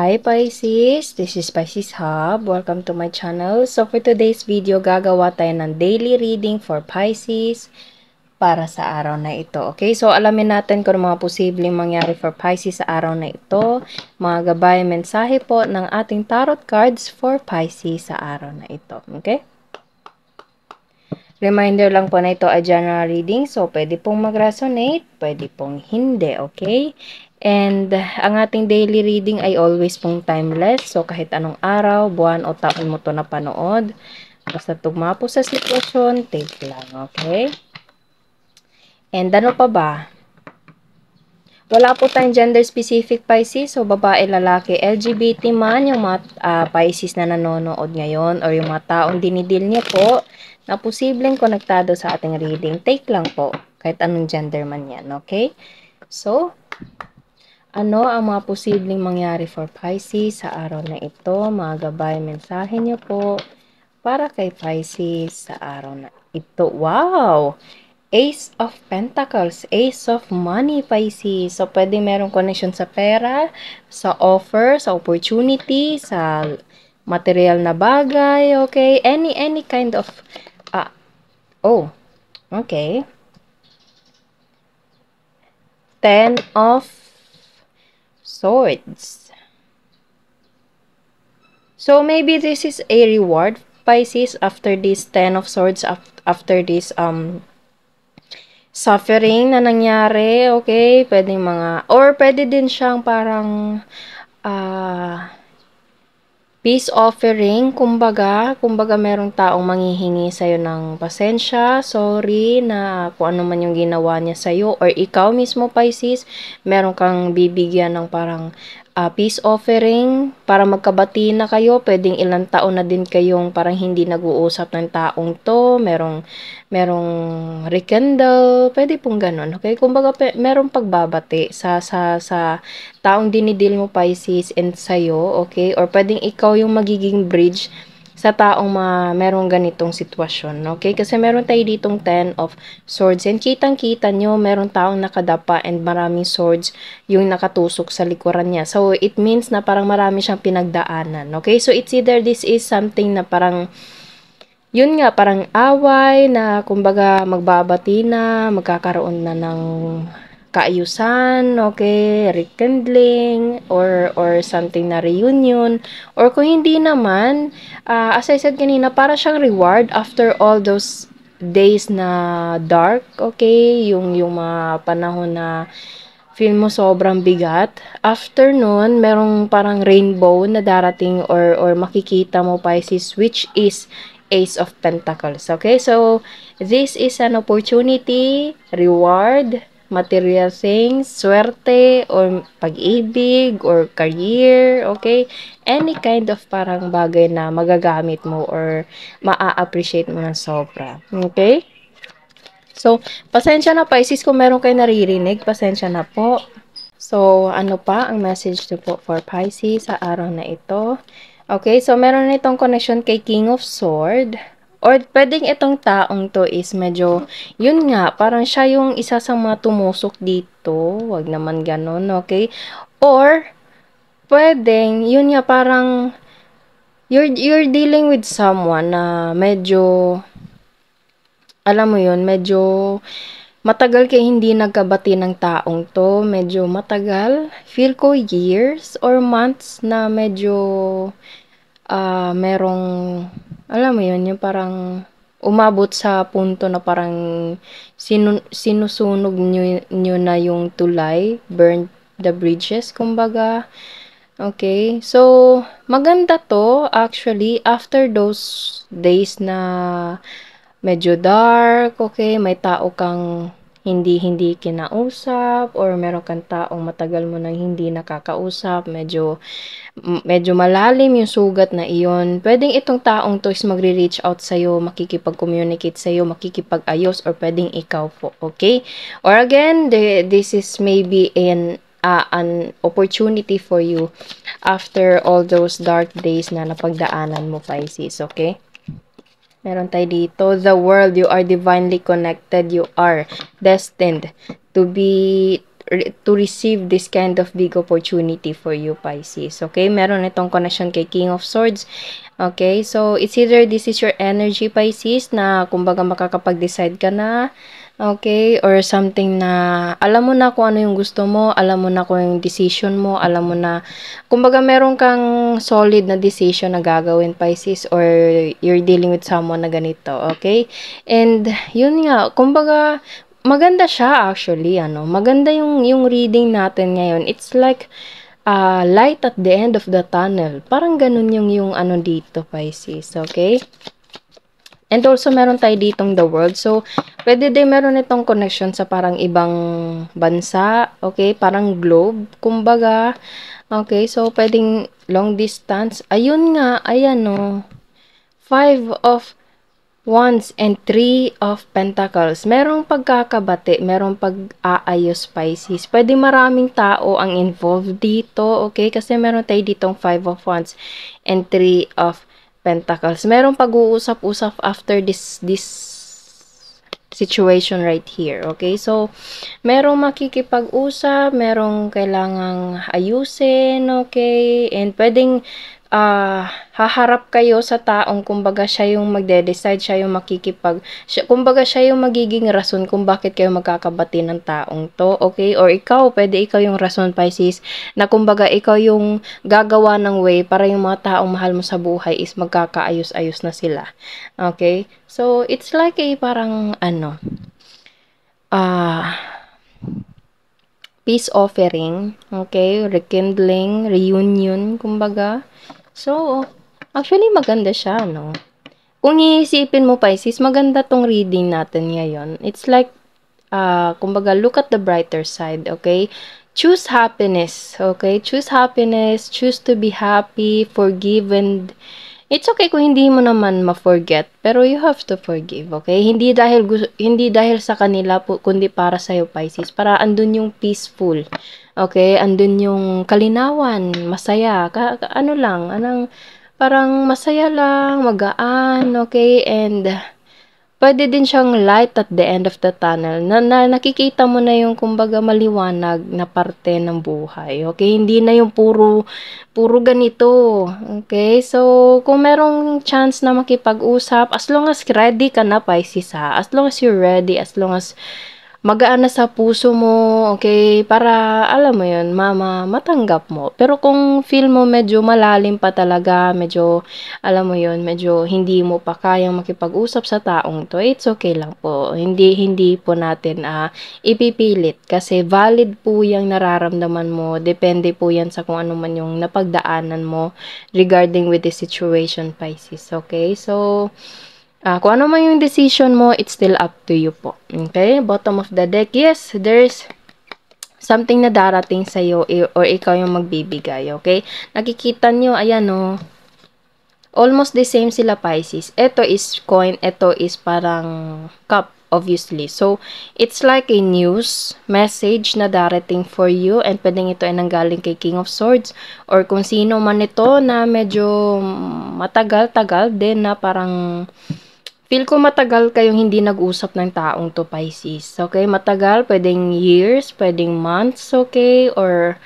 Hi Pisces, this is Pisces Hub. Welcome to my channel. So for today's video, gagawa tayo ng daily reading for Pisces para sa araw na ito. Okay, so alamin natin kung mga posibleng mangyari for Pisces sa araw na ito. Mga gabay mensahe po ng ating tarot cards for Pisces sa araw na ito. Okay? Reminder lang po na ito ay general reading. So, pwede pong mag-resonate, pwede pong hindi, okay? And, ang ating daily reading ay always pong timeless. So, kahit anong araw, buwan o taon mo to napanood, basta tugma po sa sitwasyon, take lang, okay? And, ano pa ba? Wala po tayong gender-specific Pisces, so babae, lalaki, LGBT man, yung mga Pisces na nanonood ngayon, or yung mga taong dinidil niya po, na posibleng konektado sa ating reading. Take lang po, kahit anong gender man yan, okay? So, ano ang mga posibleng mangyari for Pisces sa araw na ito? Mga gabay, mensahe niyo po para kay Pisces sa araw na ito. Wow! Ace of Pentacles, Ace of Money, Pisces. So, pwede merong connection sa pera, sa offer, sa opportunity, sa material na bagay, okay? Any kind of, okay. 10 of Swords. So, maybe this is a reward, Pisces, after this 10 of Swords, after this, suffering na nangyari, okay? Pwedeng mga, or pwede din siyang parang, peace offering, kumbaga merong taong manghihingi sa'yo ng pasensya, sorry na kung ano man yung ginawa niya sa'yo, or ikaw mismo, Pisces, meron kang bibigyan ng parang peace offering para magkabati na kayo. Pwedeng ilang taon na din kayong parang hindi nag-uusap ng taong to, merong rekindle, pwede pong ganun, okay? Kumbaga merong pagbabati sa taong dinidil mo, Pisces, and sa'yo, okay? Or pwedeng ikaw yung magiging bridge sa taong merong ganitong sitwasyon, okay? Kasi meron tayo ditong 10 of Swords, and kitang-kita nyo, meron taong nakadapa and maraming swords yung nakatusok sa likuran niya. So, it means na parang marami siyang pinagdaanan, okay? So, it's either this is something na parang, yun nga, parang away na, kumbaga, magbabati na, magkakaroon na ng kaayusan, okay, rekindling, or something na reunion, or kung hindi naman, as I said kanina, para siyang reward after all those days na dark, okay, yung mga panahon na feel mo sobrang bigat. After nun, merong parang rainbow na darating, or makikita mo, Pisces, which is Ace of Pentacles, okay? So, this is an opportunity, reward, material things, swerte, or pag-ibig, or career, okay? Any kind of parang bagay na magagamit mo or maa-appreciate mo ng sobra, okay? So, pasensya na, Pisces, kung meron kayo naririnig, pasensya na po. So, ano pa ang message to po for Pisces sa araw na ito? Okay, so meron na itong connection kay King of Sword. Or pwedeng itong taong to is medyo, yun nga, parang siya yung isa sa mga tumusok dito. Wag naman ganun, okay? Or, pwedeng, yun nga, parang, you're dealing with someone na medyo, alam mo yun, medyo matagal kayo hindi nagkabati ng taong to. Medyo matagal. Feel ko years or months na medyo merong, alam mo yun, yung parang umabot sa punto na parang sinusunog nyo na yung tulay, burn the bridges, kumbaga. Okay, so maganda to actually after those days na medyo dark, okay, may tao kang hindi kinausap, or meron kang taong matagal mo nang hindi nakakausap, medyo malalim yung sugat na iyon. Pwedeng itong taong to is magre-reach out sa'yo, makikipag-communicate sa'yo, makikipag-ayos, or pwedeng ikaw po, okay? Or again, this is maybe an opportunity for you after all those dark days na napagdaanan mo, Pisces, okay? Meron tayo dito, the world, you are divinely connected, you are destined to be to receive this kind of big opportunity for you, Pisces. Okay? Meron itong connection kay King of Swords. Okay? So, it's either this is your energy, Pisces, na kumbaga makakapag-decide ka na. Okay? Or something na alam mo na kung ano yung gusto mo, alam mo na kung yung decision mo, alam mo na, kumbaga meron kang solid na decision na gagawin, Pisces, or you're dealing with someone na ganito. Okay? And, yun nga, kumbaga, maganda siya actually, maganda yung reading natin ngayon. It's like, light at the end of the tunnel. Parang ganun yung ano dito, Pisces, okay? And also, meron tayo ditong the world. So, pwede din meron itong connection sa parang ibang bansa. Okay? Parang globe. Kumbaga. Okay? So, pwedeng long distance. Ayun nga. Ayan, no. 5 of Wands and 3 of Pentacles. Merong pagkakabati, merong pag-aayos, Pisces. Pwede maraming tao ang involved dito, okay? Kasi meron tayo ditong 5 of Wands and 3 of Pentacles. Merong pag-uusap-usap after this situation right here, okay? So, merong makikipag-usap, merong kailangang ayusin, okay? And pwedeng haharap kayo sa taong kumbaga siya yung magde-decide, siya yung kumbaga siya yung magiging rason kung bakit kayo magkakabati ng taong to, okay? Or pwede ikaw yung rason, Pisces, na kumbaga ikaw yung gagawa ng way para yung mga taong mahal mo sa buhay is magkakaayos-ayos na sila, okay? So, it's like parang peace offering, okay? Rekindling, reunion, kumbaga. So, actually, maganda siya, no? Kung iisipin mo, Pisces, maganda tong reading natin ngayon. It's like, kumbaga, look at the brighter side, okay? Choose happiness, okay? Choose happiness, choose to be happy, forgive, and it's okay kung hindi mo naman ma-forget, pero you have to forgive, okay? Hindi dahil sa kanila kundi para sa iyo, Pisces. Para andun yung peaceful. Okay? Andun yung kalinawan, masaya. Parang masaya lang, magaan, okay? And pwede din siyang light at the end of the tunnel. Nakikita mo na yung kumbaga maliwanag na parte ng buhay. Okay? Hindi na yung puro ganito. Okay? So, kung merong chance na makipag-usap, as long as ready ka na, Pisces, ha? As long as you're ready, as long as magaan na sa puso mo, okay? Para, alam mo yun, matanggap mo. Pero kung feel mo medyo malalim pa talaga, medyo, alam mo yun, medyo hindi mo pa kayang makipag-usap sa taong to, it's okay lang po. Hindi po natin ipipilit. Kasi valid po yung nararamdaman mo. Depende po yan sa kung ano man yung napagdaanan mo regarding with the situation, Pisces. Okay? So, kung ano man yung decision mo, it's still up to you po. Okay? Bottom of the deck, yes, there's something na darating sa'yo or ikaw yung magbibigay. Okay? Nakikita nyo, ayan o. Almost the same sila, Pisces. Ito is coin, ito is parang cup, obviously. So, it's like a news message na darating for you and pwedeng ito ay nanggaling kay King of Swords or kung sino man ito na medyo matagal-tagal din na parang feel ko matagal kayong hindi nag-usap ng taong to, Pisces. Okay? Matagal, pwedeng years, pwedeng months, okay? Or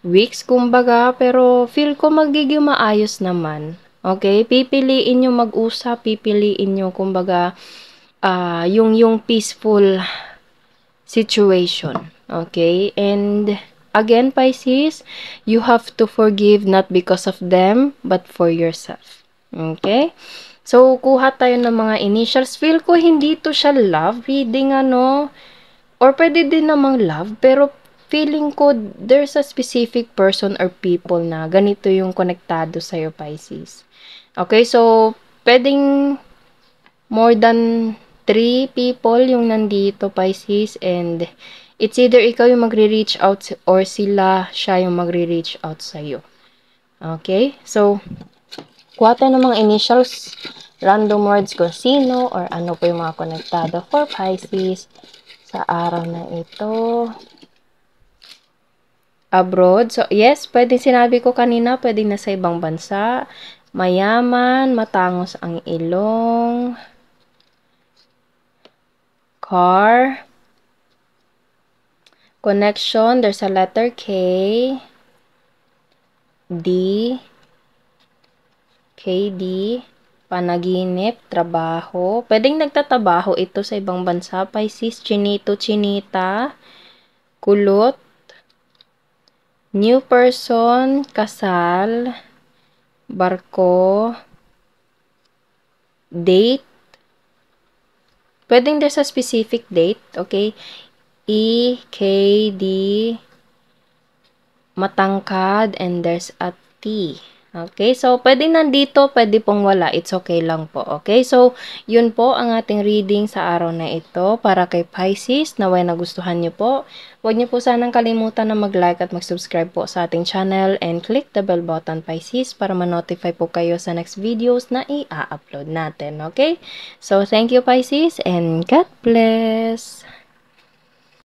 weeks, kumbaga. Pero feel ko magiging maayos naman. Okay? Pipiliin nyo mag-usap, pipiliin nyo, kumbaga, yung peaceful situation. Okay? And again, Pisces, you have to forgive not because of them, but for yourself. Okay? So, kuha tayo ng mga initials. Feel ko hindi to siya love reading, or pwede din namang love, pero feeling ko there's a specific person or people na ganito yung konektado sa'yo, Pisces. Okay, so, pwedeng more than 3 people yung nandito, Pisces, and it's either ikaw yung magre-reach out or siya yung magre-reach out sa'yo. Okay, so, kuha tayo ng mga initials, random words kung sino or ano po yung mga konektado for Pisces sa araw na ito. Abroad. So, yes, pwedeng sinabi ko kanina, pwedeng nasa ibang bansa. Mayaman, matangos ang ilong. Car. Connection, there's a letter K, D, KD, panaginip, trabaho. Pwedeng nagtatrabaho ito sa ibang bansa, Pisces. Chinito, chinita, kulot, new person, kasal, barko, date. Pwedeng there's a specific date, okay? E, K, D, matangkad, and there's a T. Okay, so pwedeng nandito, pwede pong wala. It's okay lang po. Okay, so yun po ang ating reading sa araw na ito para kay Pisces. Naway nagustuhan nyo po. Huwag nyo po sanang kalimutan na mag-like at mag-subscribe po sa ating channel and click the bell button, Pisces, para ma-notify po kayo sa next videos na i-upload natin. Okay, so thank you, Pisces, and God bless!